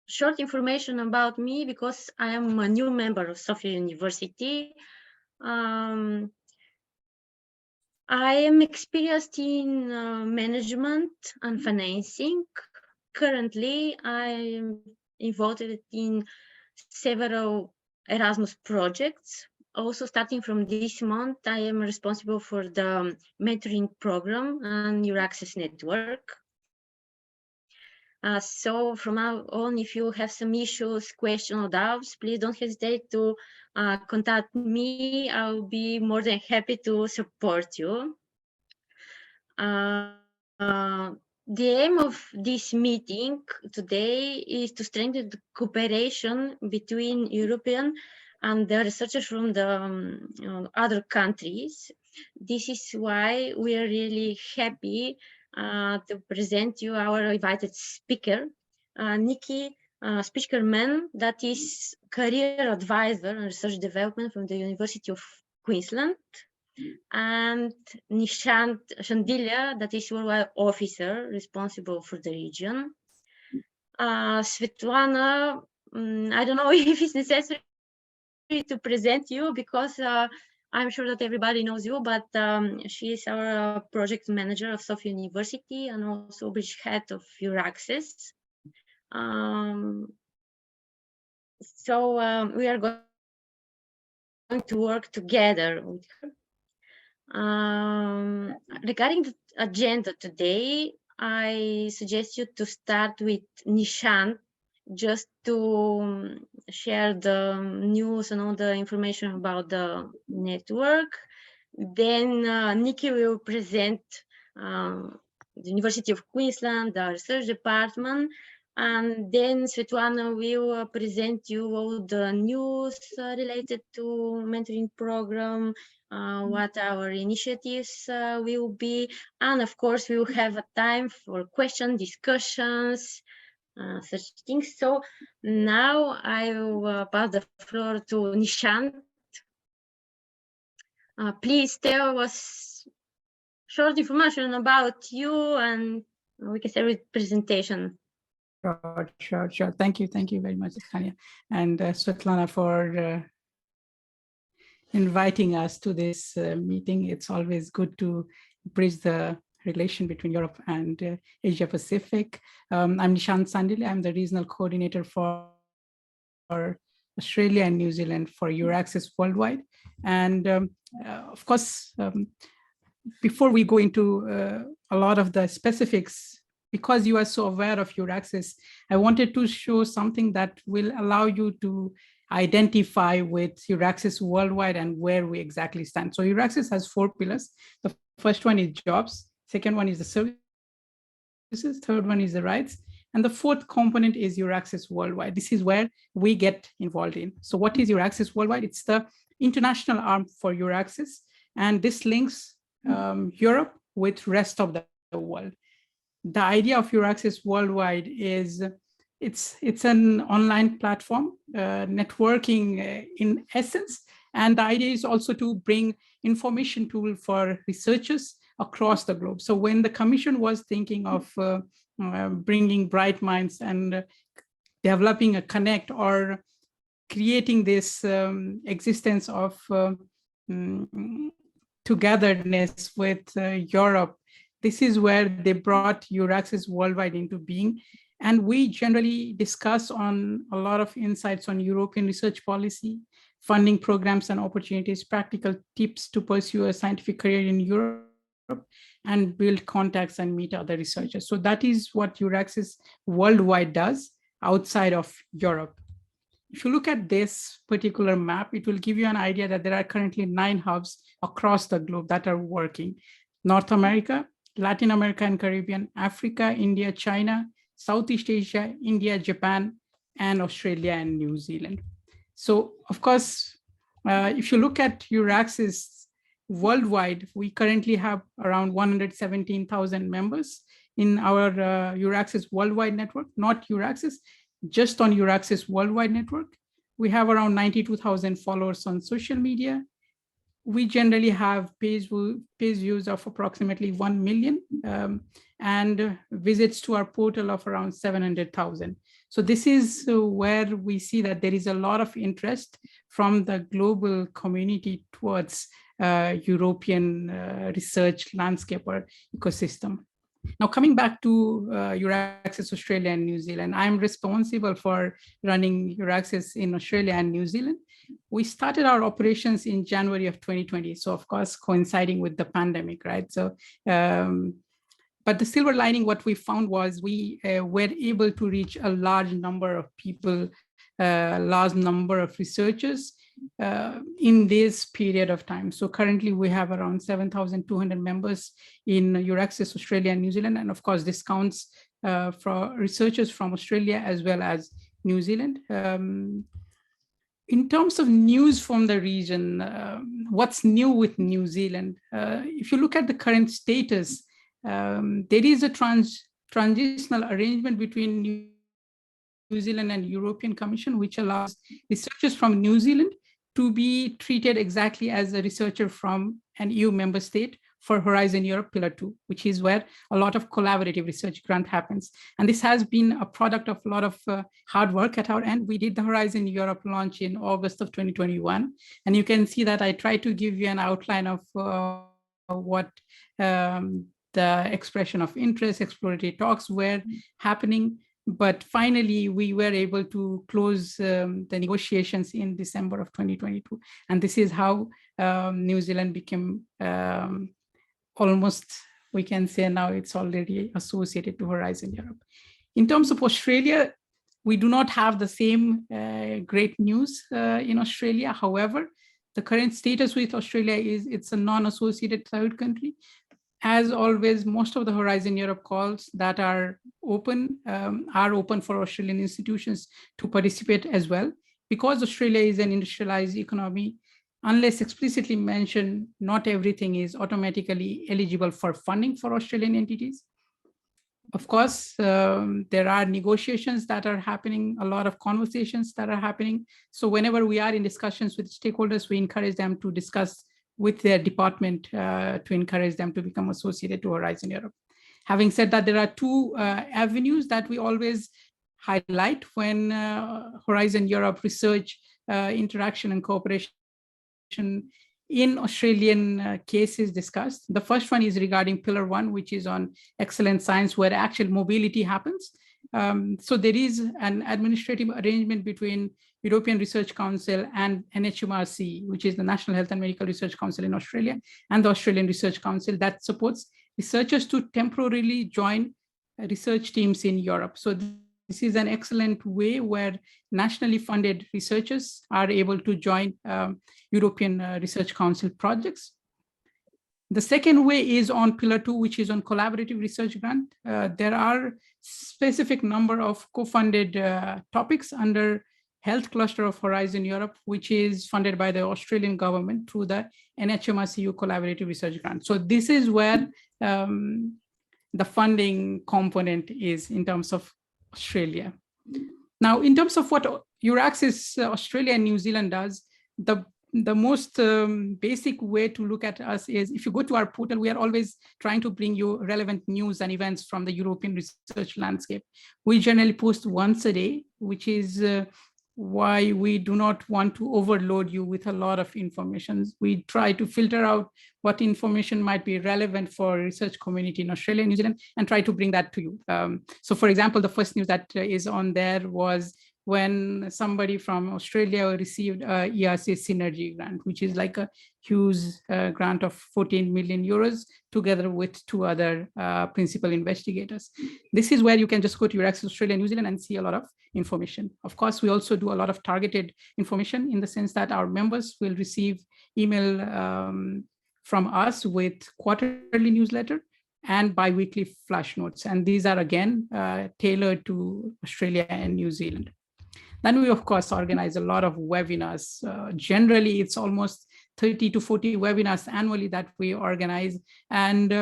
Short information about me, because I am a new member of Sofia University. I am experienced in management and financing. Currently, I am involved in several Erasmus projects. Also, starting from this month, I am responsible for the mentoring program and EURAXESS network. So from now on, if you have some issues, questions, or doubts, please don't hesitate to contact me. I'll be more than happy to support you. The aim of this meeting today is to strengthen the cooperation between European and the researchers from the other countries. This is why we are really happy to present you our invited speaker, Nikki Spichkerman, that is career advisor and research development from the University of Queensland, and Nishant Shandilia, that is worldwide officer responsible for the region. Svetlana, I don't know if it's necessary to present you, because I'm sure that everybody knows you, but she is our project manager of Sofia University and also bridge head of EURAXESS. We are going to work together with her. Regarding the agenda today, I suggest you to start with Nishant, just to share the news and all the information about the network. Then Nikki will present the University of Queensland, the research department, and then Svetlana will present you all the news related to mentoring program, what our initiatives will be, and of course we will have a time for question discussions, such things. So now I will pass the floor to Nishant. Please tell us short information about you, and we can start with presentation. Sure. Thank you very much, Tanya, and Svetlana, for inviting us to this meeting. It's always good to bridge the relation between Europe and Asia Pacific. I'm Nishant Sandile. I'm the regional coordinator for Australia and New Zealand for EURAXESS Worldwide. And of course, before we go into a lot of the specifics, because you are so aware of EURAXESS, I wanted to show something that will allow you to identify with EURAXESS Worldwide and where we exactly stand. So EURAXESS has 4 pillars. The first one is jobs, second one is the services, third one is the rights, and the fourth component is EURAXESS Worldwide. This is where we get involved in. So what is EURAXESS Worldwide? It's the international arm for EURAXESS, and this links Europe with rest of the world. The idea of EURAXESS Worldwide is it's an online platform, networking in essence, and the idea is also to bring information tool for researchers across the globe. So when the Commission was thinking of bringing bright minds and developing a connect or creating this existence of togetherness with Europe, this is where they brought EURAXESS Worldwide into being. And we generally discuss on a lot of insights on European research policy, funding programs and opportunities, practical tips to pursue a scientific career in Europe, and build contacts and meet other researchers. So that is what EURAXESS Worldwide does outside of Europe. If you look at this particular map, it will give you an idea that there are currently 9 hubs across the globe that are working. North America, Latin America and Caribbean, Africa, India, China, Southeast Asia, India, Japan, and Australia and New Zealand. So of course, if you look at EURAXESS Worldwide, we currently have around 117,000 members in our EURAXESS Worldwide network, not EURAXESS, just on EURAXESS Worldwide network. We have around 92,000 followers on social media, we generally have page views of approximately 1 million and visits to our portal of around 700,000. So this is where we see that there is a lot of interest from the global community towards European research landscape or ecosystem. Now, coming back to EURAXESS Australia and New Zealand, I'm responsible for running EURAXESS in Australia and New Zealand. We started our operations in January of 2020. So of course, coinciding with the pandemic, right? So, but the silver lining, what we found was we were able to reach a large number of people, large number of researchers in this period of time. So currently we have around 7,200 members in EURAXESS Australia and New Zealand. And of course, this counts for researchers from Australia as well as New Zealand. In terms of news from the region, what's new with New Zealand? If you look at the current status, there is a transitional arrangement between New Zealand and European Commission, which allows researchers from New Zealand to be treated exactly as a researcher from an EU member state for Horizon Europe Pillar 2, which is where a lot of collaborative research grant happens. And this has been a product of a lot of hard work at our end. We did the Horizon Europe launch in August of 2021. And you can see that I try to give you an outline of what the expression of interest, exploratory talks were happening. But finally, we were able to close the negotiations in December of 2022. And this is how New Zealand became almost, we can say now it's already associated to Horizon Europe. In terms of Australia, we do not have the same great news in Australia. However, the current status with Australia is it's a non-associated third country. As always, most of the Horizon Europe calls that are open for Australian institutions to participate as well. Because Australia is an industrialized economy, unless explicitly mentioned, not everything is automatically eligible for funding for Australian entities. Of course, there are negotiations that are happening, a lot of conversations that are happening. So whenever we are in discussions with stakeholders, we encourage them to discuss with their department to encourage them to become associated to Horizon Europe. Having said that, there are two avenues that we always highlight when Horizon Europe research, interaction and cooperation in Australian cases discussed. The first one is regarding Pillar 1, which is on excellent science, where actual mobility happens. So there is an administrative arrangement between European Research Council and NHMRC, which is the National Health and Medical Research Council in Australia, and the Australian Research Council that supports researchers to temporarily join research teams in Europe. So this is an excellent way where nationally funded researchers are able to join European Research Council projects. The second way is on Pillar 2, which is on collaborative research grant. There are specific number of co-funded topics under Health Cluster of Horizon Europe, which is funded by the Australian government through the NHMRCU Collaborative Research Grant. So this is where the funding component is in terms of Australia. Now, in terms of what EURAXESS Australia and New Zealand does, the most basic way to look at us is if you go to our portal, we are always trying to bring you relevant news and events from the European research landscape. We generally post once a day, which is why we do not want to overload you with a lot of information. We try to filter out what information might be relevant for research community in Australia and New Zealand and try to bring that to you. So for example, the first news that is on there was when somebody from Australia received a ERC Synergy grant, which is like a huge grant of 14 million euros together with two other principal investigators. This is where you can just go to EURAXESS Australia and New Zealand and see a lot of information. Of course, we also do a lot of targeted information in the sense that our members will receive email from us with quarterly newsletter and bi-weekly flash notes. And these are again tailored to Australia and New Zealand. Then we, of course, organize a lot of webinars. Generally, it's almost 30 to 40 webinars annually that we organize. And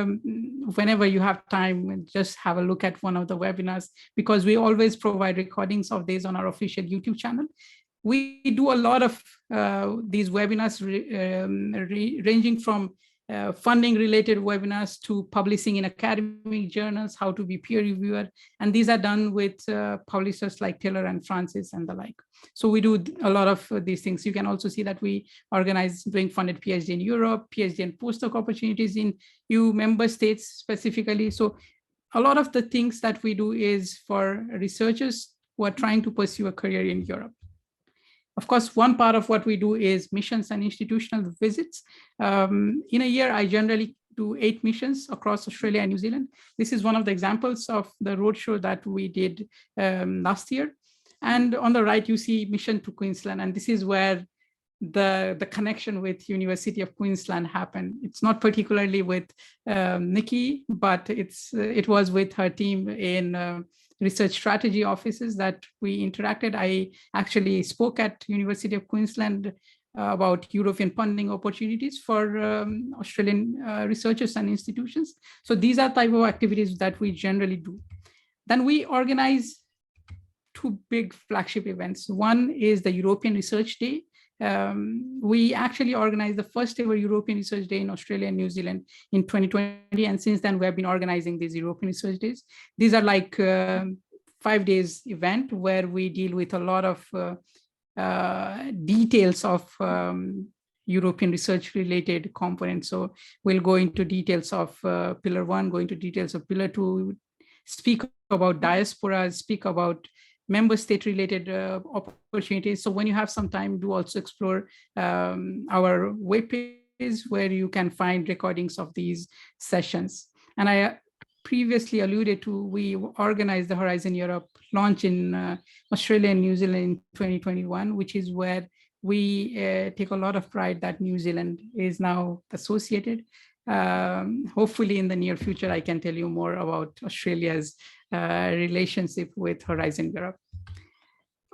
whenever you have time, just have a look at one of the webinars, because we always provide recordings of these on our official YouTube channel. We do a lot of these webinars ranging from funding related webinars to publishing in academic journals, how to be peer reviewer. And these are done with publishers like Taylor and Francis and the like. So we do a lot of these things. You can also see that we organize doing funded PhD in Europe, PhD and postdoc opportunities in EU member states specifically. So a lot of the things that we do is for researchers who are trying to pursue a career in Europe. Of course, one part of what we do is missions and institutional visits. In a year, I generally do 8 missions across Australia and New Zealand. This is one of the examples of the roadshow that we did last year. And on the right, you see mission to Queensland. And this is where the connection with University of Queensland happened. It's not particularly with Nikki, but it was with her team in research strategy offices that we interacted. I actually spoke at University of Queensland about European funding opportunities for Australian researchers and institutions. So these are type of activities that we generally do. Then we organize 2 big flagship events. One is the European Research Day. We actually organized the first ever European Research Day in Australia and New Zealand in 2020. And since then, we have been organizing these European Research Days. These are like 5 days event where we deal with a lot of details of European research related components. So we'll go into details of pillar 1, go into details of pillar 2, speak about diaspora, speak about member state related opportunities. So when you have some time, do also explore our webpage where you can find recordings of these sessions. And I previously alluded to, we organized the Horizon Europe launch in Australia and New Zealand in 2021, which is where we take a lot of pride that New Zealand is now associated. Hopefully in the near future, I can tell you more about Australia's relationship with Horizon Europe.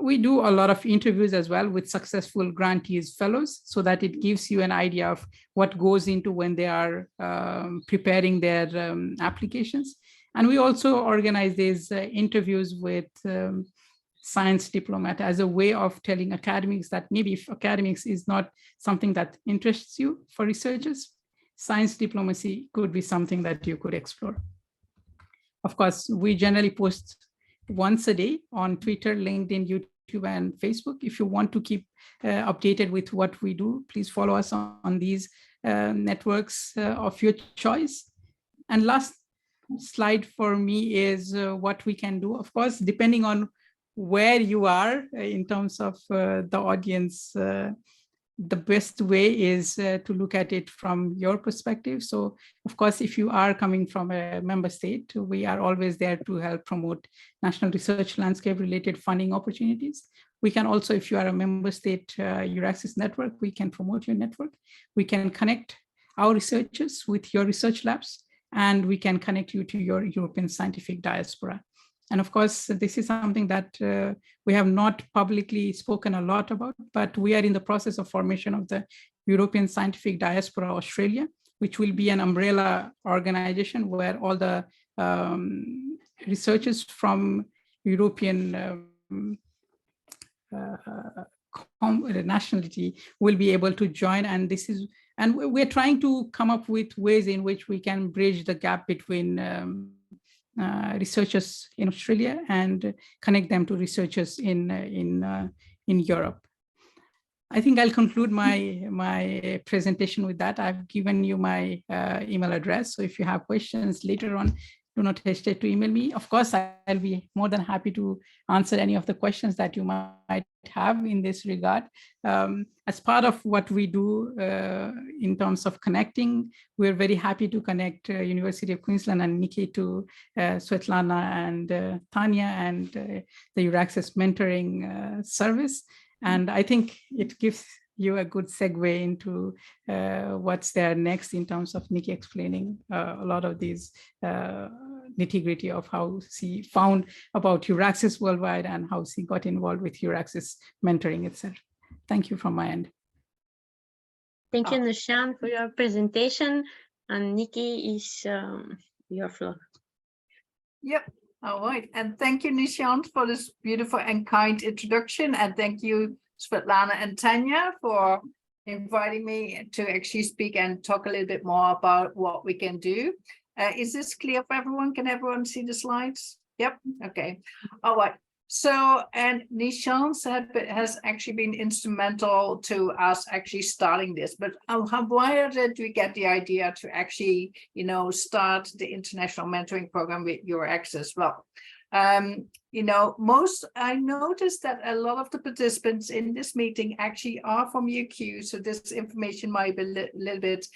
We do a lot of interviews as well with successful grantees fellows so that it gives you an idea of what goes into when they are preparing their applications. And we also organize these interviews with science diplomat as a way of telling academics that maybe if academics is not something that interests you for researchers, science diplomacy could be something that you could explore. Of course, we generally post once a day on Twitter, LinkedIn, YouTube, and Facebook. If you want to keep updated with what we do, please follow us on these networks of your choice. And last slide for me is what we can do. Of course, depending on where you are in terms of the audience, the best way is to look at it from your perspective. So of course, if you are coming from a member state, we are always there to help promote national research landscape related funding opportunities. We can also, if you are a member state EURAXESS network, we can promote your network. We can connect our researchers with your research labs, and we can connect you to your European scientific diaspora. And of course, this is something that we have not publicly spoken a lot about, but we are in the process of formation of the European Scientific Diaspora Australia, which will be an umbrella organization where all the researchers from European nationality will be able to join. And this is, and we're trying to come up with ways in which we can bridge the gap between researchers in Australia and connect them to researchers in Europe. I think I'll conclude my presentation with that. I've given you my email address. So if you have questions later on, do not hesitate to email me. Of course, I'll be more than happy to answer any of the questions that you might have in this regard. As part of what we do in terms of connecting, we're very happy to connect University of Queensland and Nikki to Svetlana and Tanya and the EURAXESS mentoring service. And I think it gives you a good segue into what's there next in terms of Nikki explaining a lot of these nitty-gritty of how she found about EURAXESS worldwide and how she got involved with EURAXESS mentoring itself. Thank you from my end. Thank you, Nishant, for your presentation. And Nikki, is your floor. Yep. All right. And thank you, Nishant, for this beautiful and kind introduction. And thank you Svetlana and Tanya for inviting me to actually speak and talk a little bit more about what we can do. Is this clear for everyone? Can everyone see the slides? Yep. Okay. All right. So, and Nishant has actually been instrumental to us actually starting this, but why did we get the idea to actually, start the international mentoring program with EURAXESS? Well, I noticed that a lot of the participants in this meeting actually are from UQ, so this information might be a little bit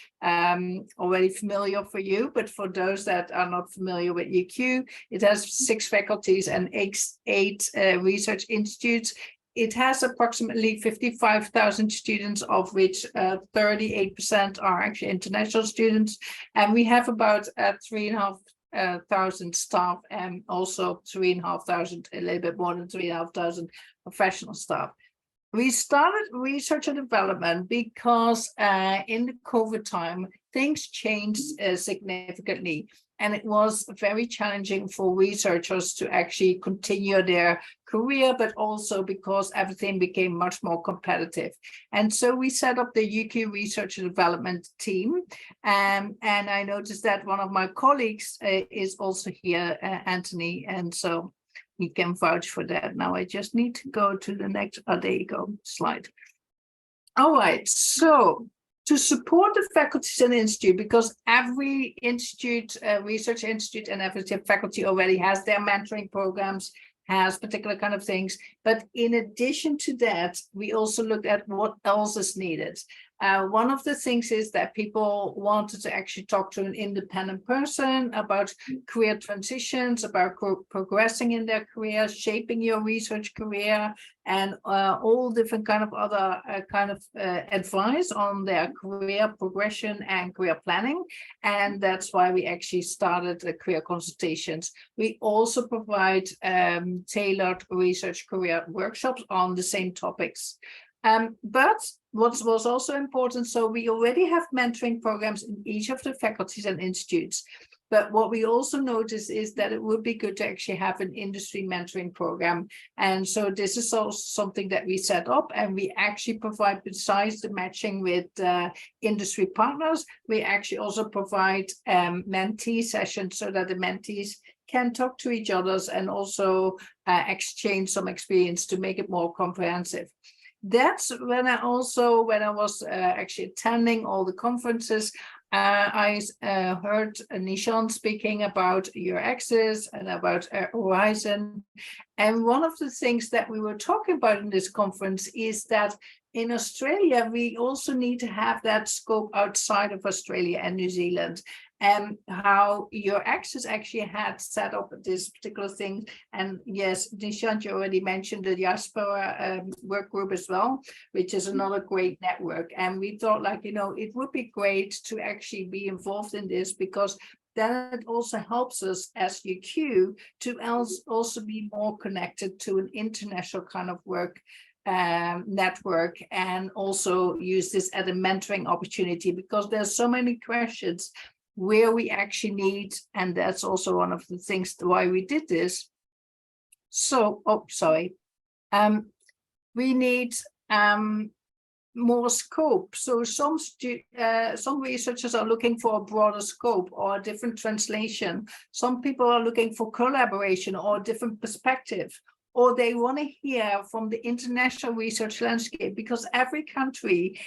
already familiar for you, but for those that are not familiar with UQ, it has 6 faculties and 8 research institutes. It has approximately 55,000 students, of which 38% are actually international students, and we have about 3,500 staff, and also 3,500, a little bit more than 3,500 professional staff. We started research and development because in the COVID time, things changed significantly. And it was very challenging for researchers to actually continue their career, but also because everything became much more competitive. And so we set up the UQ Research and Development team. And I noticed that one of my colleagues is also here, Anthony. And so he can vouch for that. Now I just need to go to the next, there you go, slide. All right, so to support the faculties and institute, because every institute, research institute and every faculty already has their mentoring programs, has particular kind of things. But in addition to that, we also looked at what else is needed. One of the things is that people wanted to actually talk to an independent person about career transitions, about progressing in their career, shaping your research career, and all different kind of other advice on their career progression and career planning. And that's why we actually started the career consultations. We also provide tailored research career workshops on the same topics. But what was also important, so we already have mentoring programs in each of the faculties and institutes. But what we also noticed is that it would be good to actually have an industry mentoring program. And so this is also something that we set up, and we actually provide, besides the matching with industry partners, we actually also provide mentee sessions so that the mentees can talk to each other and also exchange some experience to make it more comprehensive. That's when I was actually attending all the conferences, I heard Nishant speaking about EURAXESS and about Horizon. And one of the things that we were talking about in this conference is that in Australia, we also need to have that scope outside of Australia and New Zealand, and how EURAXESS actually had set up this particular thing. And yes, Nishant, you already mentioned the diaspora work group as well, which is another great network. And we thought, it would be great to actually be involved in this, because then it also helps us as UQ to also be more connected to an international kind of work network, and also use this as a mentoring opportunity, because there's so many questions where we actually need, and that's also one of the things why we did this. So, we need more scope. So some researchers are looking for a broader scope or a different translation. Some people are looking for collaboration or a different perspective, or they want to hear from the international research landscape, because every country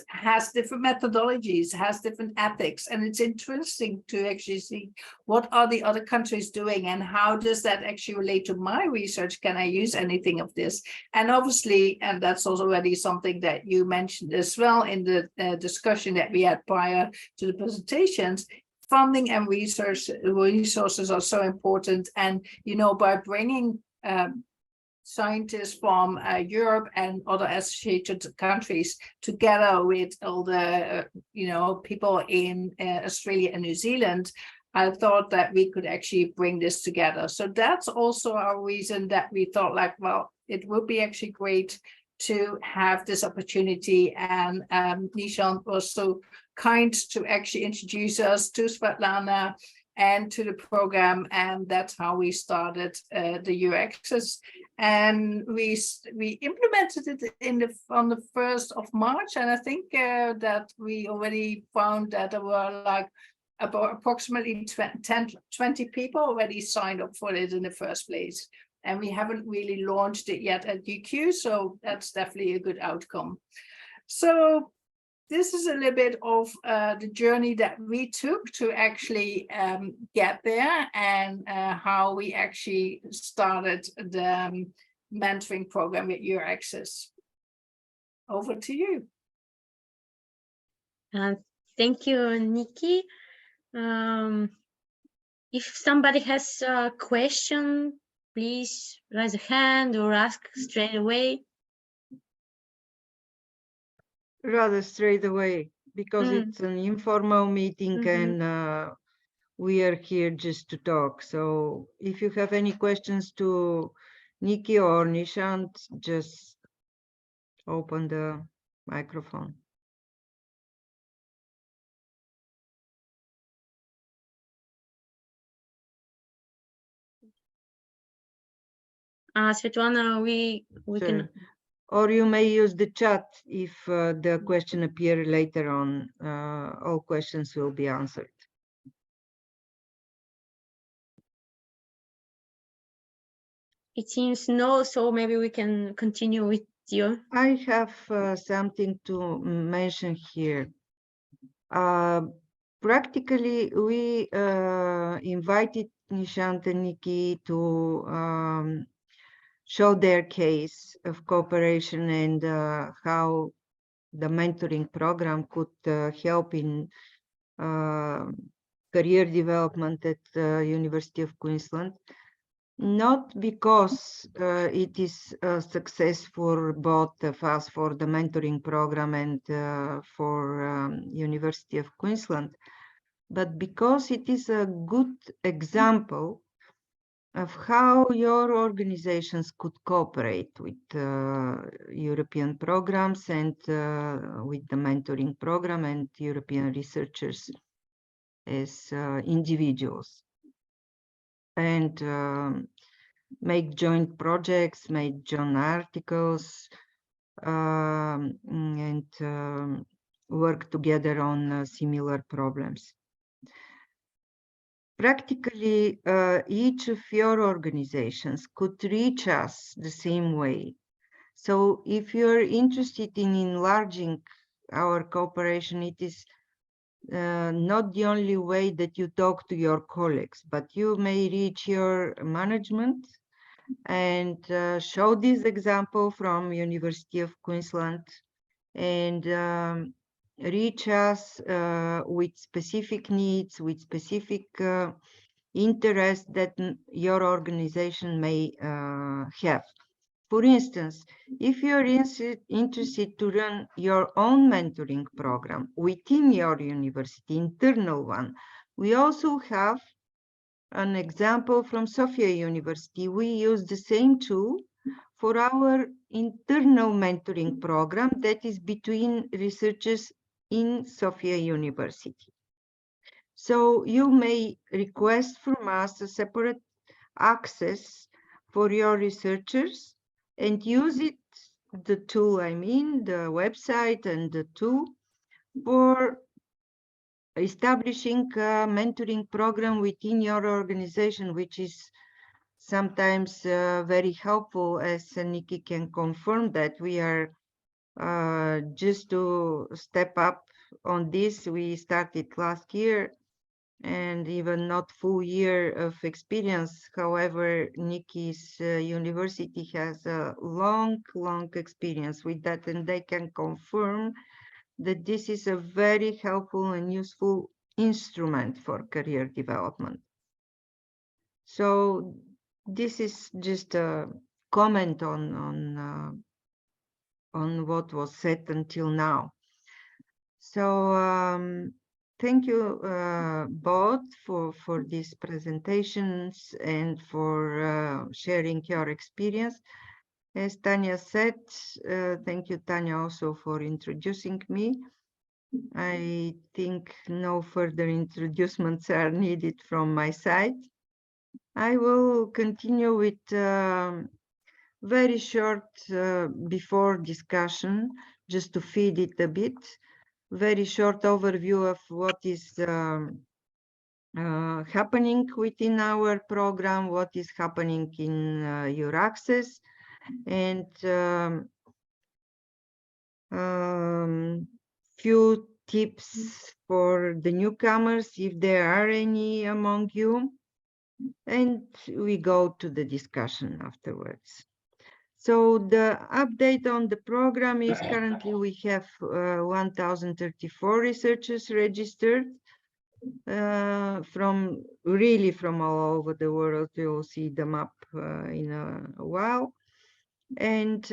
has different methodologies, has different ethics, and it's interesting to actually see what are the other countries doing and how does that actually relate to my research. Can I use anything of this? And obviously, and that's also already something that you mentioned as well in the discussion that we had prior to the presentations, funding and resources are so important. And by bringing scientists from Europe and other associated countries together with all the people in Australia and New Zealand, I thought that we could actually bring this together. So that's also our reason that we thought it would be actually great to have this opportunity. And Nishant was so kind to actually introduce us to Svetlana and to the program, and that's how we started the EURAXESS. And we implemented it on the 1st of March, and I think that we already found that there were like about approximately 20 people already signed up for it in the first place. And we haven't really launched it yet at UQ, so that's definitely a good outcome. So this is a little bit of the journey that we took to actually get there, and how we actually started the mentoring program with EURAXESS. Over to you. Thank you, Nikki. If somebody has a question, please raise a hand or ask straight away. Rather straight away, because it's an informal meeting and we are here just to talk. So if you have any questions to Nikki or Nishant, just open the microphone. Svetlana, we Sure. can. Or you may use the chat if the question appear later on. All questions will be answered. It seems no, so maybe we can continue with you. I have something to mention here. Practically, we invited Nishant and Nikki to show their case of cooperation and how the mentoring program could help in career development at the University of Queensland. Not because it is a success for both of us, for the mentoring program and for University of Queensland, but because it is a good example of how your organizations could cooperate with European programs and with the mentoring program and European researchers as individuals. And make joint projects, make joint articles, and work together on similar problems. Practically, each of your organizations could reach us the same way. So if you're interested in enlarging our cooperation, it is not the only way that you talk to your colleagues, but you may reach your management and show this example from University of Queensland and reach us with specific needs, with specific interests that your organization may have. For instance, if you're interested to run your own mentoring program within your university, internal one, we also have an example from Sofia University. We use the same tool for our internal mentoring program that is between researchers in Sofia University. So you may request from us a separate access for your researchers and use it, the tool, I mean, the website and the tool for establishing a mentoring program within your organization, which is sometimes very helpful, as Nikki can confirm that we are just to step up on this. We started last year and even not full year of experience. However, Nikki's university has a long experience with that, and they can confirm that this is a very helpful and useful instrument for career development. So this is just a comment on what was said until now. So thank you both for these presentations and for sharing your experience. As Tanya said, thank you, Tanya, also for introducing me. I think no further introducements are needed from my side. I will continue with very short before discussion, just to feed it a bit. Very short overview of what is happening within our program, what is happening in EURAXESS, and few tips for the newcomers, if there are any among you, and we go to the discussion afterwards. So the update on the program is currently we have 1,034 researchers registered from all over the world. You'll see the map in a while. And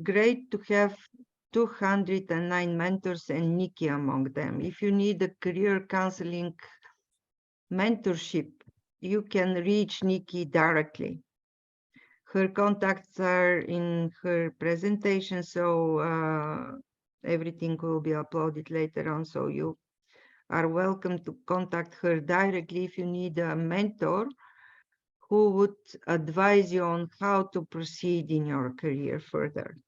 great to have 209 mentors and Nikki among them. If you need a career counseling mentorship, you can reach Nikki directly. Her contacts are in her presentation, so everything will be uploaded later on. So you are welcome to contact her directly if you need a mentor who would advise you on how to proceed in your career further.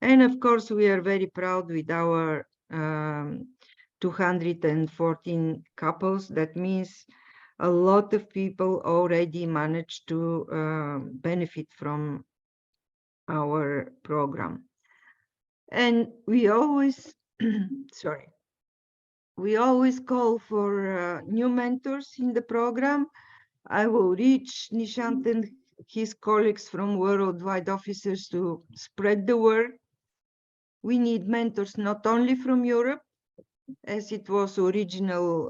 And of course, we are very proud with our 214 couples. That means a lot of people already managed to benefit from our program. And we always, sorry, we always call for new mentors in the program. I will reach Nishant and his colleagues from worldwide offices to spread the word. We need mentors not only from Europe, as it was original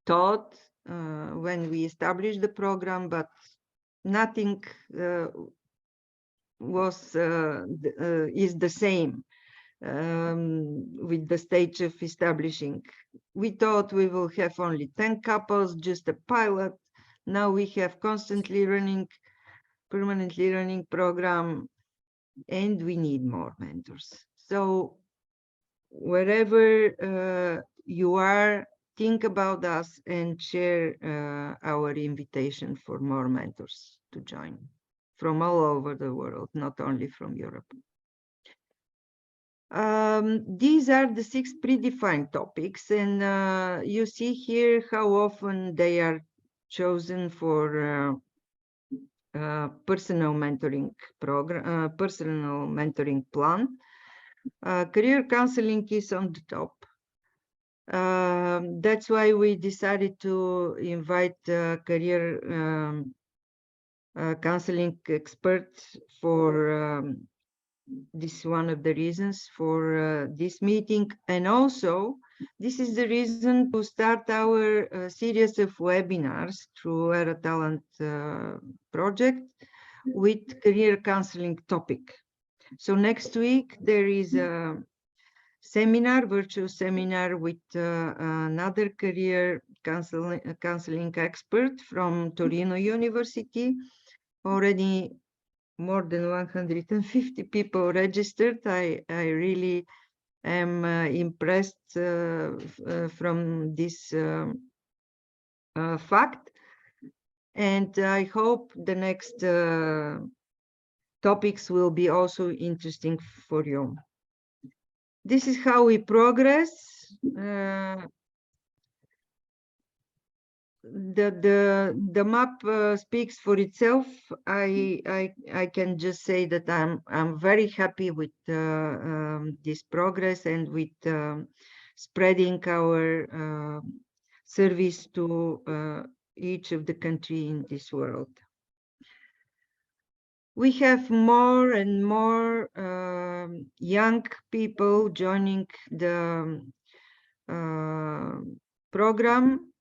thought when we established the program, but nothing is the same with the stage of establishing. We thought we will have only 10 couples, just a pilot. Now we have constantly running, permanently running program, and we need more mentors. So wherever you are, think about us and share our invitation for more mentors to join from all over the world, not only from Europe. These are the 6 predefined topics, and you see here how often they are chosen for personal mentoring program, personal mentoring plan. Career counseling is on the top. That's why we decided to invite career counseling experts for this is one of the reasons for this meeting. And also, this is the reason to start our series of webinars through our talent project with career counseling topic. So next week, there is a seminar, virtual seminar with another career counseling expert from Torino University. Already more than 150 people registered. I really am impressed from this fact. And I hope the next topics will be also interesting for you. This is how we progress. The map speaks for itself. I can just say that I'm very happy with this progress and with spreading our service to each of the country in this world. We have more and more young people joining the program.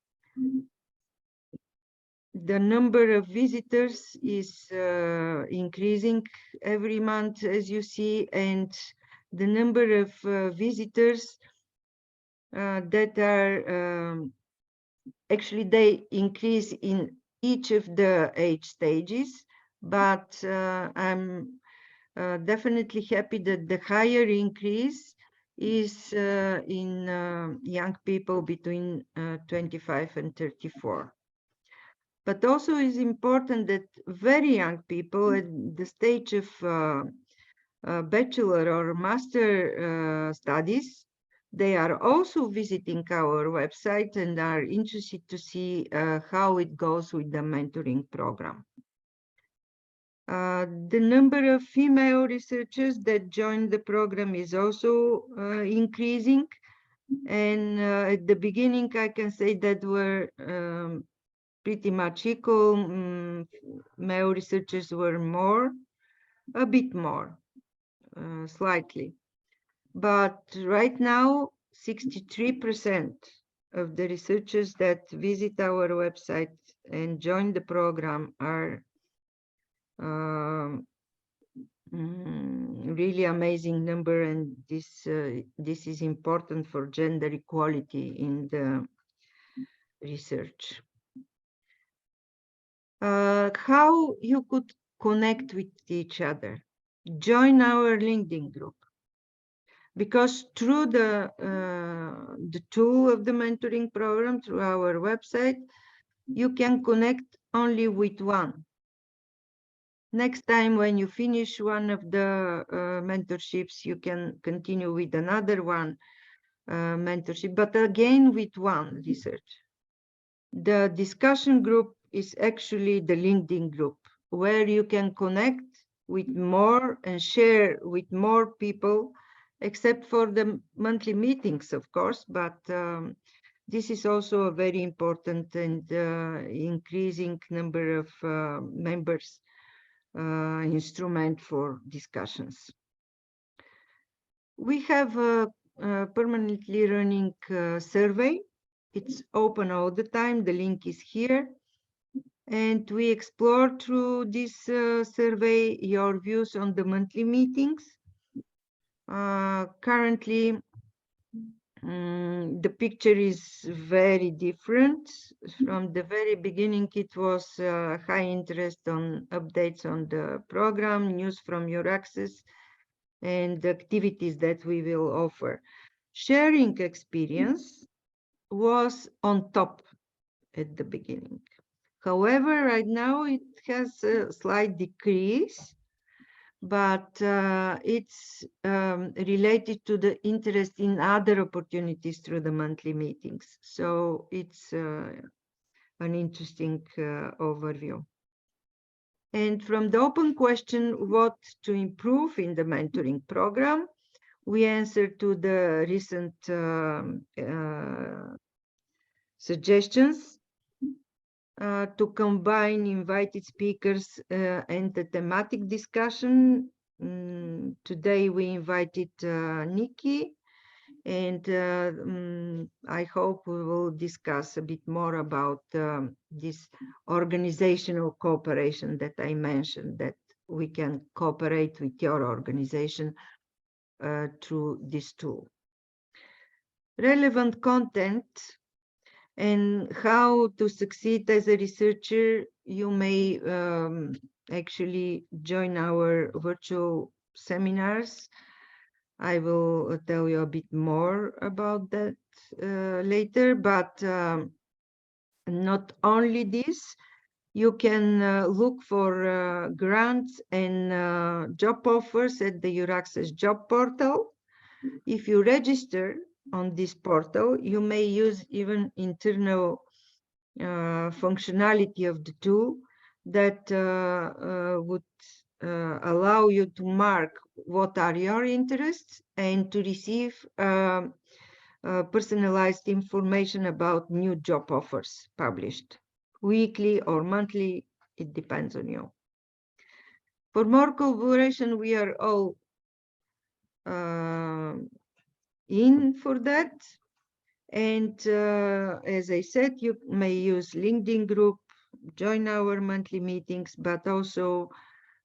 The number of visitors is increasing every month, as you see, and the number of visitors that are actually they increase in each of the age stages, but I'm definitely happy that the higher increase is in young people between 25 and 34. But also is important that very young people at the stage of bachelor or master studies, they are also visiting our website and are interested to see how it goes with the mentoring program. The number of female researchers that join the program is also increasing. And at the beginning, I can say that were pretty much equal. Male researchers were a bit more, slightly. But right now, 63% of the researchers that visit our website and join the program are really amazing number, and this is important for gender equality in the research. How you could connect with each other? Join our LinkedIn group, because through the tool of the mentoring program, through our website, you can connect only with one. Next time when you finish one of the mentorships, you can continue with another one mentorship, but again with one research. The discussion group is actually the LinkedIn group, where you can connect with more and share with more people, except for the monthly meetings, of course, but this is also a very important and increasing number of members instrument for discussions. We have a permanently running survey. It's open all the time. The link is here. And we explore through this survey your views on the monthly meetings. Currently, the picture is very different. From the very beginning, it was high interest on updates on the program, news from EURAXESS, and the activities that we will offer. Sharing experience was on top at the beginning. However, right now it has a slight decrease, but it's related to the interest in other opportunities through the monthly meetings. So it's an interesting overview. And from the open question, what to improve in the mentoring program, we answer to the recent suggestions to combine invited speakers and the thematic discussion. Today we invited Nikki, and I hope we will discuss a bit more about this organizational cooperation that I mentioned, that we can cooperate with your organization through this tool. Relevant content and how to succeed as a researcher. You may actually join our virtual seminars. I will tell you a bit more about that later, but not only this, you can look for grants and job offers at the EURAXESS job portal. If you register on this portal, you may use even internal functionality of the tool that would allow you to mark what are your interests and to receive personalized information about new job offers published weekly or monthly. It depends on you. For more collaboration, we are all in for that. And as I said, you may use LinkedIn group, join our monthly meetings, but also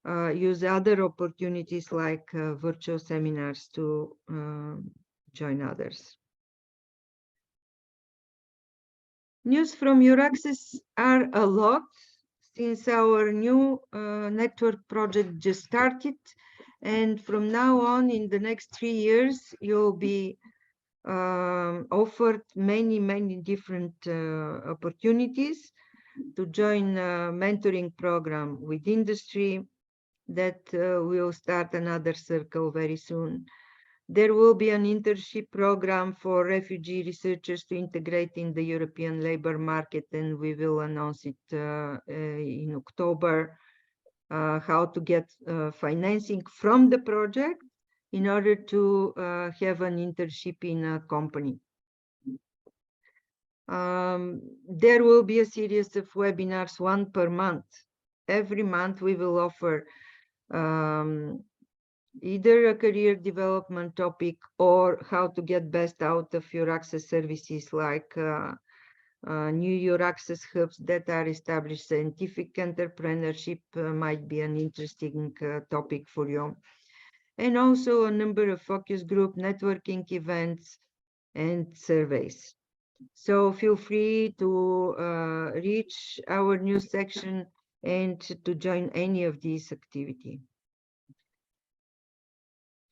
use other opportunities like virtual seminars to join others. News from EURAXESS are a lot since our new network project just started, And from now on, in the next 3 years, you'll be offered many different opportunities to join a mentoring program with industry that will start another circle very soon. There will be an internship program for refugee researchers to integrate in the European labor market, and we will announce it in October, how to get financing from the project in order to have an internship in a company. There will be a series of webinars, one per month. Every month we will offer either a career development topic or how to get best out of EURAXESS services, like new EURAXESS hubs that are established. Scientific entrepreneurship might be an interesting topic for you. And also a number of focus group networking events and surveys. So feel free to reach our news section and to join any of these activities.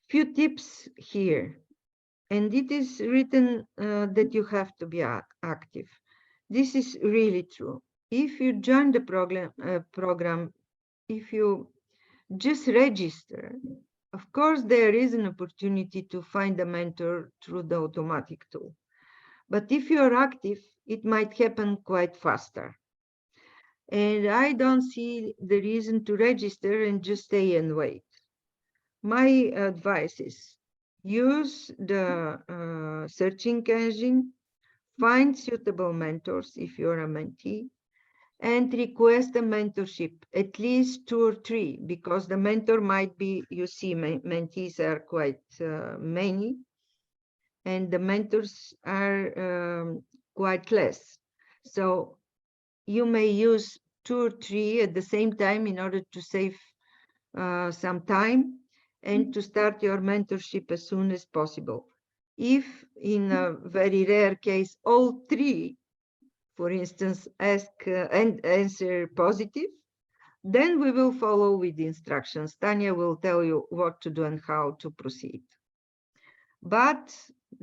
Few tips here, and it is written that you have to be active. This is really true. If you join the program, if you just register, of course, there is an opportunity to find a mentor through the automatic tool. But if you're active, it might happen quite faster. And I don't see the reason to register and just stay and wait. My advice is use the searching engine, find suitable mentors if you're a mentee, and request a mentorship, at least 2 or 3, because the mentor might be, you see, mentees are quite many, and the mentors are quite less. So you may use 2 or 3 at the same time in order to save some time and to start your mentorship as soon as possible. If in a very rare case, all 3, for instance, ask and answer positive, then we will follow with the instructions. Tanya will tell you what to do and how to proceed. But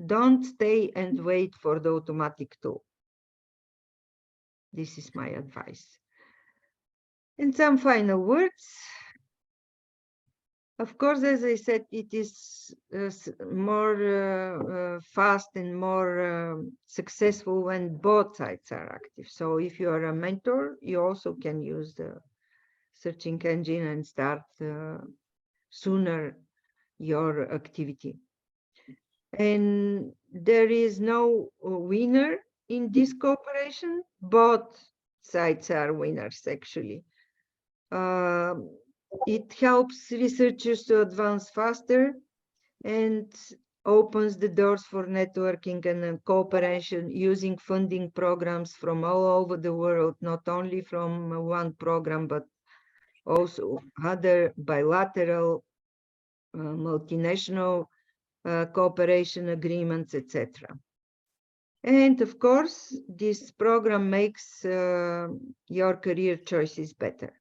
don't stay and wait for the automatic tool. This is my advice. And some final words. Of course, as I said, it is more fast and more successful when both sides are active. So if you are a mentor, you also can use the searching engine and start sooner your activity. And there is no winner in this cooperation. Both sides are winners, actually. It helps researchers to advance faster and opens the doors for networking and cooperation using funding programs from all over the world, not only from one program, but also other bilateral, multinational cooperation agreements, etc. And of course, this program makes your career choices better.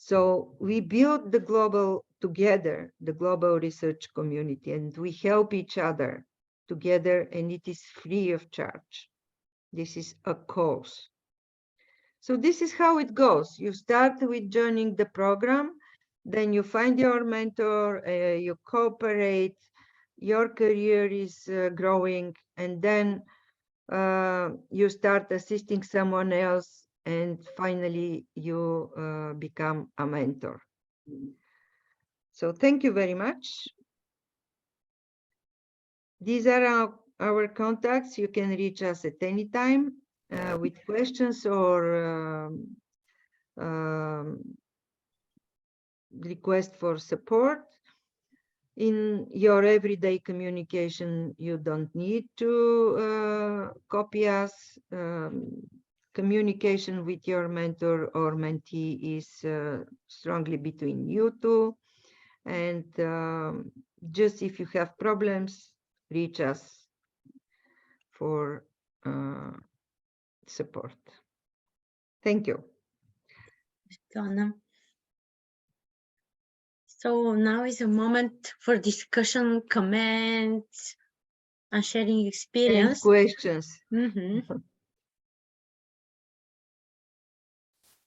So we build the global together, the global research community, and we help each other together, and it is free of charge. This is a cause. So this is how it goes. You start with joining the program, then you find your mentor, you cooperate, your career is growing, and then you start assisting someone else, and finally you become a mentor. So thank you very much. These are our contacts. You can reach us at any time with questions or request for support. In your everyday communication, you don't need to copy us. Communication with your mentor or mentee is strongly between you two. And just if you have problems, reach us for support. Thank you. Donna. So now is a moment for discussion, comments, and sharing And experience. questions. Mhm.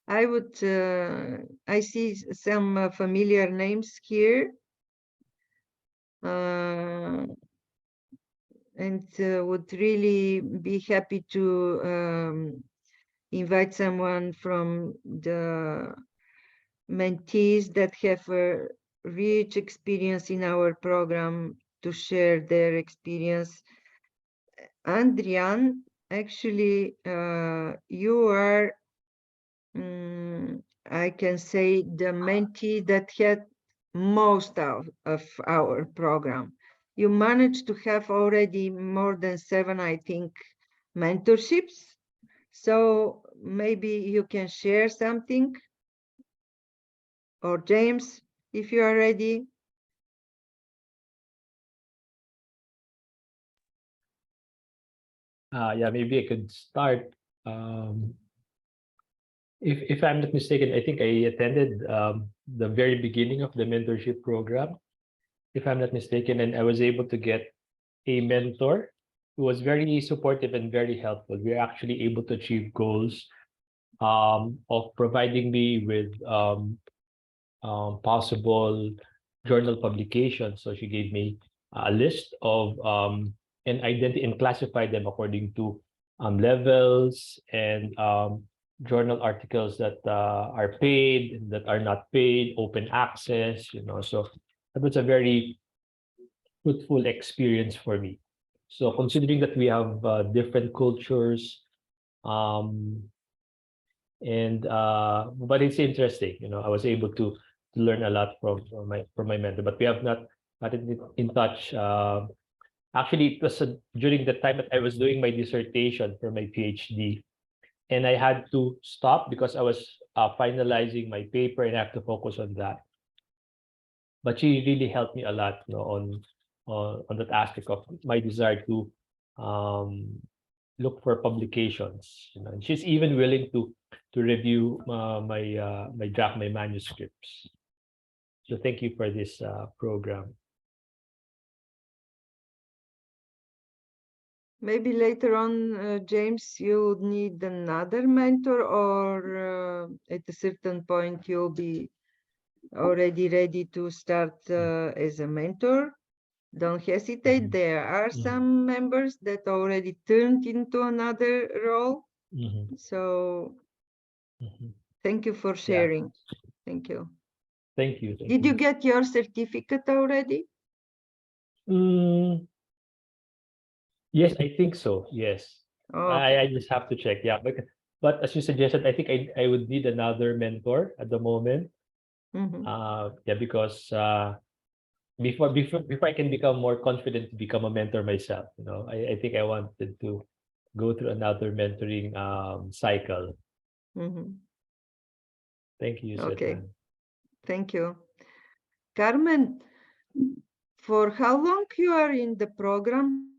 I see some familiar names here. And would really be happy to invite someone from the mentees that have a rich experience in our program to share their experience. Andrian, actually, you are, I can say, the mentee that had most of our program. You managed to have already more than 7, I think, mentorships. So maybe you can share something. Or James, if you are ready. Yeah, maybe I could start. If I'm not mistaken, I think I attended the very beginning of the mentorship program, if I'm not mistaken, and I was able to get a mentor who was very supportive and very helpful. We were actually able to achieve goals of providing me with possible journal publications. So she gave me a list of and identify and classify them according to levels and journal articles that are paid, that are not paid, open access. So that was a very fruitful experience for me. So considering that we have different cultures, um, but it's interesting. I was able to learn a lot from my mentor, but we have not gotten in touch. Actually, it was during the time that I was doing my dissertation for my PhD, and I had to stop because I was finalizing my paper and I have to focus on that. But she really helped me a lot, on that aspect of my desire to um, look for publications. And she's even willing to review my manuscripts. So thank you for this program. Maybe later on, James, you would need another mentor, or at a certain point you'll be already ready to start as a mentor. Don't hesitate. There are some members that already turned into another role. So thank you for sharing. Thank you. Thank you. Did you get your certificate already? Yes, I think so. Yes. Okay. I just have to check. Yeah, but as you suggested, I think I would need another mentor at the moment. Yeah, because before I can become more confident to become a mentor myself, I think I wanted to go through another mentoring cycle. Thank you, Okay. Svetlana. Thank you. Carmen, for how long you are in the program?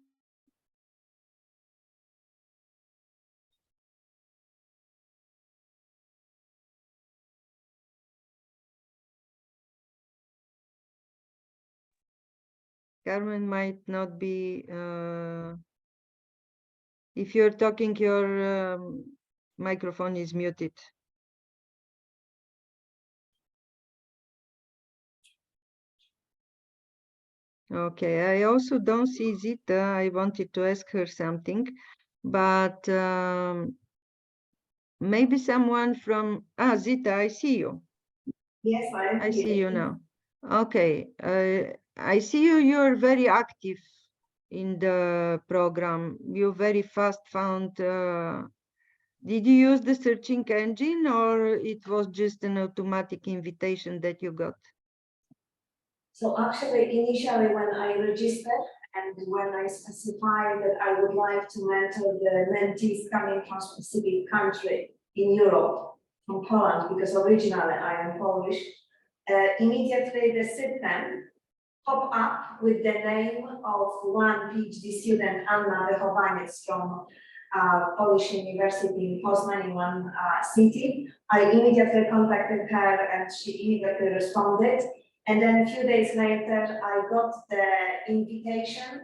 Carmen might not be, if you're talking, your microphone is muted. Okay, I also don't see Zita. I wanted to ask her something, but maybe someone from, Zita, I see you. Yes, I see you now. Okay, I see you. You're very active in the program. You very fast found. Did you use the searching engine, or it was just an automatic invitation that you got? So actually, initially when I registered and when I specified that I would like to mentor the mentees coming from specific country in Europe, from Poland, because originally I am Polish, immediately the system popped up with the name of one PhD student, Anna Wychowaniec from Polish University in Poznań in one city. I immediately contacted her and she immediately responded. And then a few days later, I got the invitation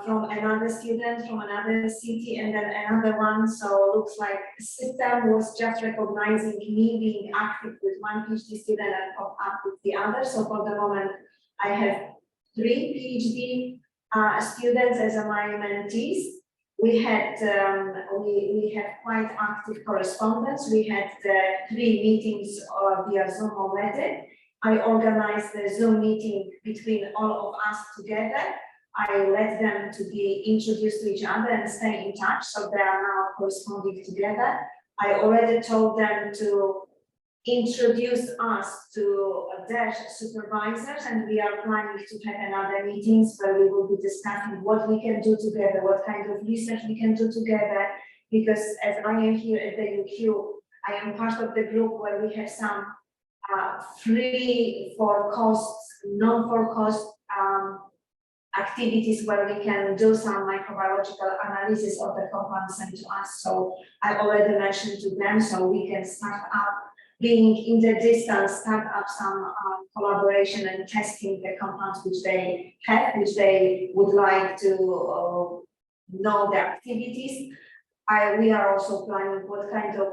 from another student from another city, and then another one. So it looks like the system was just recognizing me being active with one PhD student and pop up with the other. So for the moment, I have 3 PhD students as my mentees. We had we have quite active correspondence. We had 3 meetings via Zoom already. I organized the Zoom meeting between all of us together. I let them to be introduced to each other and stay in touch, so they are now corresponding together. I already told them to introduce us to their supervisors, and we are planning to have another meetings where we will be discussing what we can do together, what kind of research we can do together, because as I am here at the UQ, I am part of the group where we have some free for costs, non for cost activities where we can do some microbiological analysis of the compounds sent to us. So I already mentioned to them, so we can start up being in the distance, start up some collaboration and testing the compounds which they have, which they would like to know the activities. We are also planning what kind of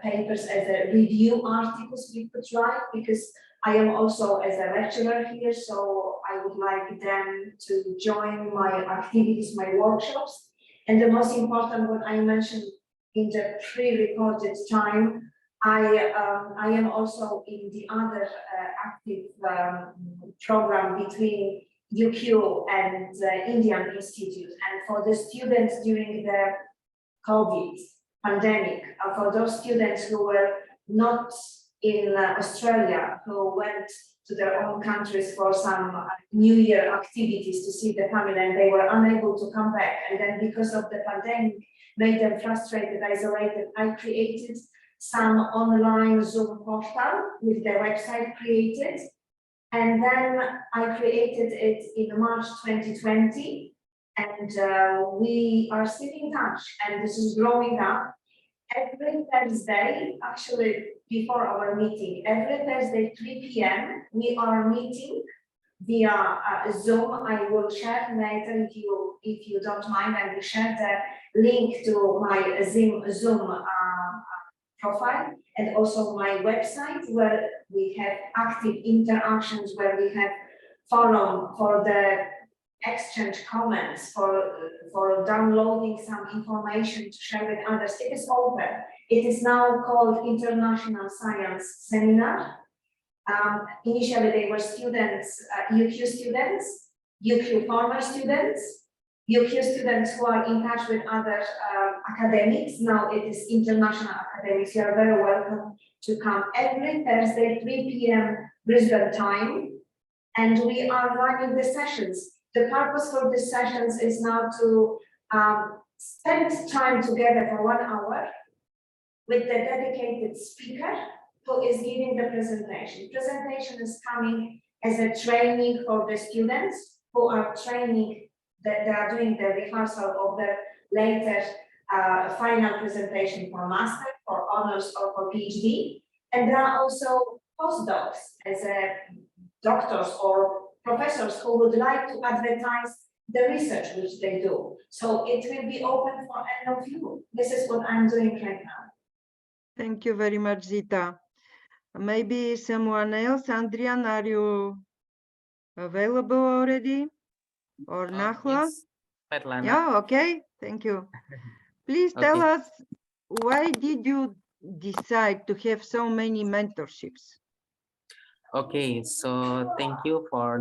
papers as a review articles we could write, because I am also as a lecturer here, so I would like them to join my activities, my workshops. And the most important, what I mentioned in the pre-recorded time, I am also in the other active program between UQ and the Indian Institute. And for the students during the COVID pandemic, for those students who were not in Australia, who went to their own countries for some New Year activities to see the family, and they were unable to come back, and then because of the pandemic made them frustrated, isolated, I created some online Zoom portal with the website created, and then I created it in March 2020. And we are still in touch, and this is growing up. Every Thursday, actually before our meeting, every Thursday 3 p.m. we are meeting via Zoom. I will share later, if you don't mind, I will share the link to my Zoom profile, and also my website, where we have active interactions, where we have forum for the exchange comments, for downloading some information to share with others. It is open. It is now called International Science Seminar. Initially, they were students, UQ students, UQ former students, UQ students who are in touch with other academics. Now it is international academics. You are very welcome to come every Thursday, 3 p.m. Brisbane time. And we are running the sessions. The purpose for the sessions is now to spend time together for 1 hour with the dedicated speaker who is giving the presentation. Presentation is coming as a training for the students who are training, that they are doing the rehearsal of the later final presentation for master, for honors, or for PhD. And there are also postdocs as a doctors or professors who would like to advertise the research which they do. So it will be open for any of you. This is what I'm doing right now. Thank you very much, Zita. Maybe someone else, Andrian, are you available already? Or Nahla? Yes, Svetlana. Yeah, okay, thank you. Please tell Okay. us, why did you decide to have so many mentorships? Okay, so thank you for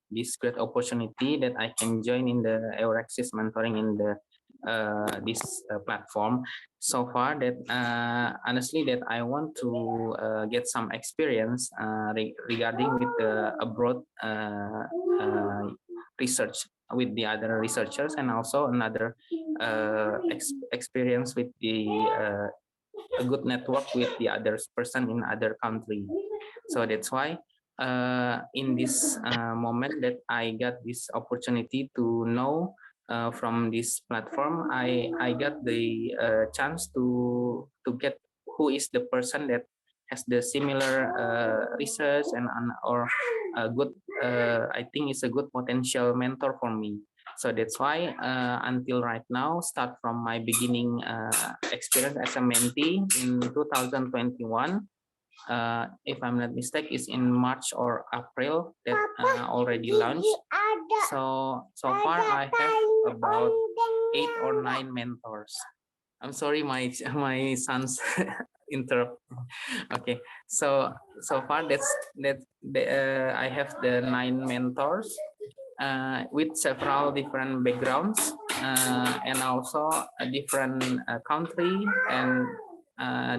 this great opportunity that I can join in the EURAXESS mentoring in the this platform. So far, that honestly, that I want to get some experience regarding with the abroad research with the other researchers, and also another experience with the a good network with the other person in other country. So that's why in this moment that I got this opportunity to know from this platform, I got the chance to get who is the person that has the similar research and or a good I think it's a good potential mentor for me. So that's why until right now, start from my beginning experience as a mentee in 2021. If I'm not mistaken, is in March or April that already launched. So far I have about 8 or 9 mentors. I'm sorry, my sons interrupt. Okay, so far I have the 9 mentors with several different backgrounds and also a different country and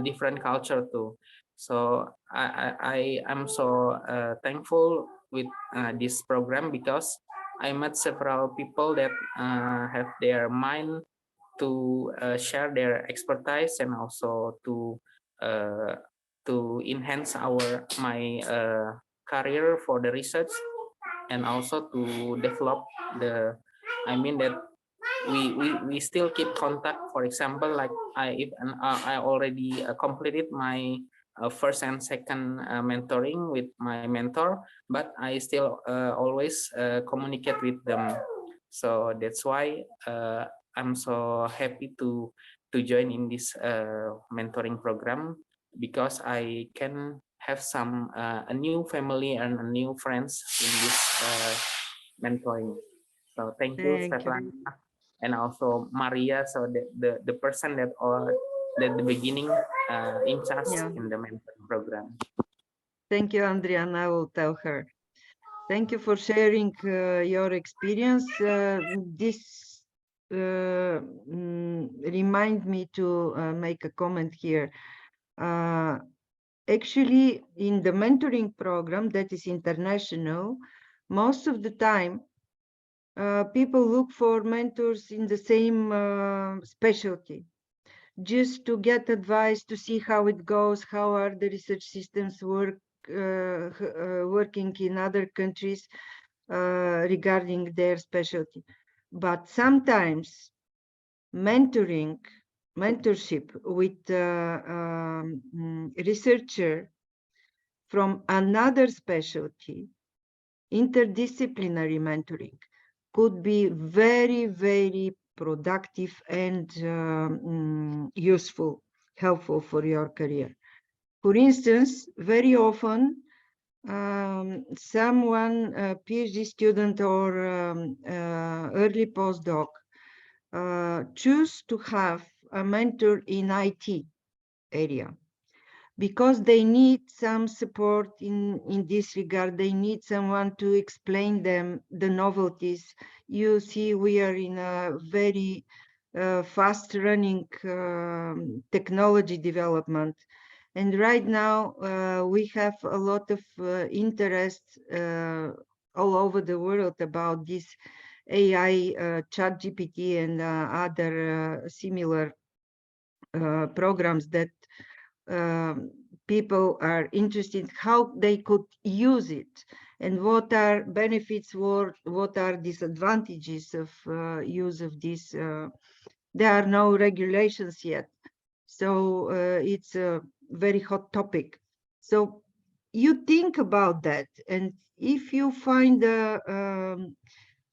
different culture too. So I am so thankful with this program because I met several people that have their mind to share their expertise and also to enhance my career for the research and also to develop the I mean that we still keep contact. For example, like I already completed my first and second mentoring with my mentor, but I still always communicate with them. So that's why I'm so happy to join in this mentoring program because I can have some a new family and a new friends in this mentoring. So thank you, Svetlana, and also Maria. So the person that the beginning in charge in the mentoring program. Thank you, Andrea. I will tell her. Thank you for sharing your experience. This remind me to make a comment here. Actually, in the mentoring program that is international, most of the time, people look for mentors in the same specialty, just to get advice, to see how it goes, how are the research systems working in other countries regarding their specialty. But sometimes mentorship with researcher from another specialty, interdisciplinary mentoring, could be very, very productive and useful, helpful for your career. For instance, very often someone, a PhD student or early postdoc, choose to have a mentor in IT area because they need some support in this regard. They need someone to explain them the novelties. You see, we are in a very fast running technology development. And right now, we have a lot of interest all over the world about this AI, ChatGPT, and other similar programs that people are interested how they could use it and what are benefits or what are disadvantages of use of this. There are no regulations yet, so it's a very hot topic. So you think about that, and if you find a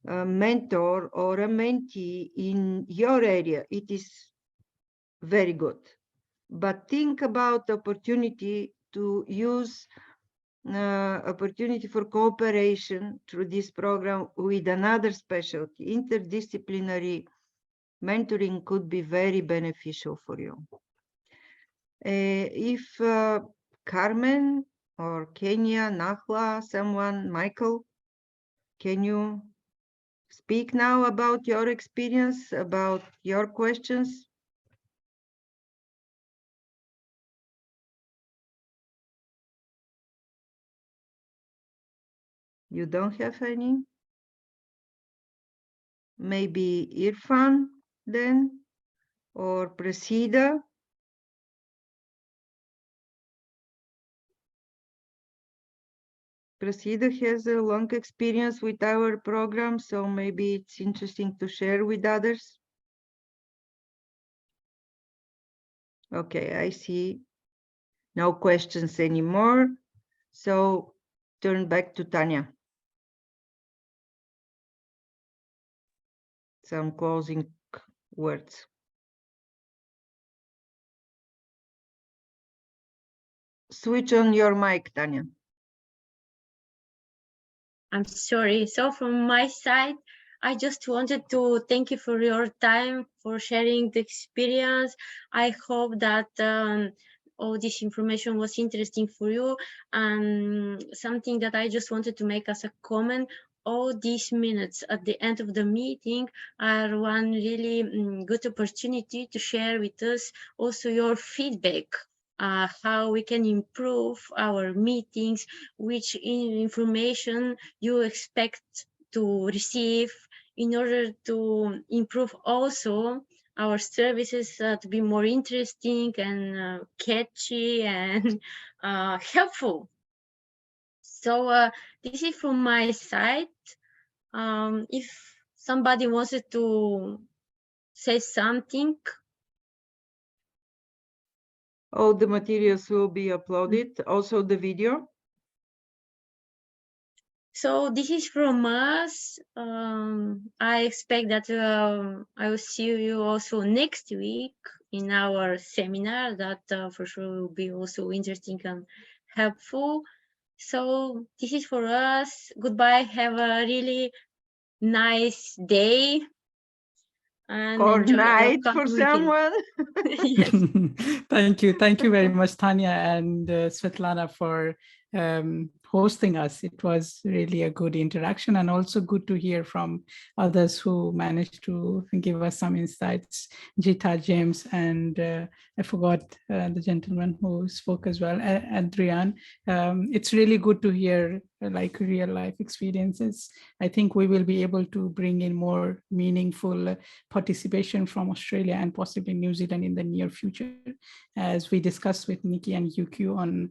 mentor or a mentee in your area, it is very good. But think about opportunity to use opportunity for cooperation through this program with another specialty. Interdisciplinary mentoring could be very beneficial for you. If Carmen or Kenya, Nahla, someone, Michael, can you speak now about your experience, about your questions? You don't have any? Maybe Irfan then, or Prasida? Prasida has a long experience with our program, so maybe it's interesting to share with others. Okay, I see No questions anymore. So turn back to Tanya. Some closing words. Switch on your mic, Tanya. I'm sorry. So from my side, I just wanted to thank you for your time, for sharing the experience. I hope that all this information was interesting for you. And something that I just wanted to make as a comment, all these minutes at the end of the meeting are one really good opportunity to share with us also your feedback. How we can improve our meetings, which information you expect to receive in order to improve also our services to be more interesting and catchy and helpful. So this is from my side. If somebody wanted to say something. All the materials will be uploaded, also the video. So this is from us. I expect that I will see you also next week in our seminar that for sure will be also interesting and helpful. So this is for us. Goodbye. Have a really nice day. And Or enjoy your night for coming weekend. someone. Yes. Thank you very much, Tanya and Svetlana, for hosting us. It was really a good interaction and also good to hear from others who managed to give us some insights. Jita, James, and I forgot the gentleman who spoke as well, Adrian. It's really good to hear like real life experiences. I think we will be able to bring in more meaningful participation from Australia and possibly New Zealand in the near future. As we discussed with Nikki and UQ on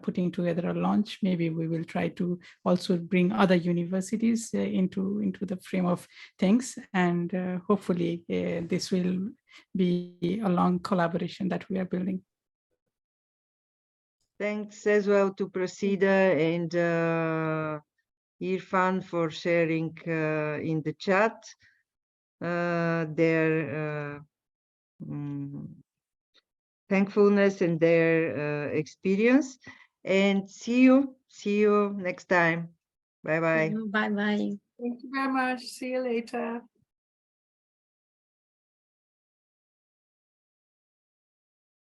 putting together a launch, maybe we will try to also bring other universities into the frame of things. And hopefully this will be a long collaboration that we are building. Thanks as well to Prasida and Irfan for sharing in the chat their thankfulness and their experience. And see you next time. Bye bye. Bye bye. Thank you very much. See you later.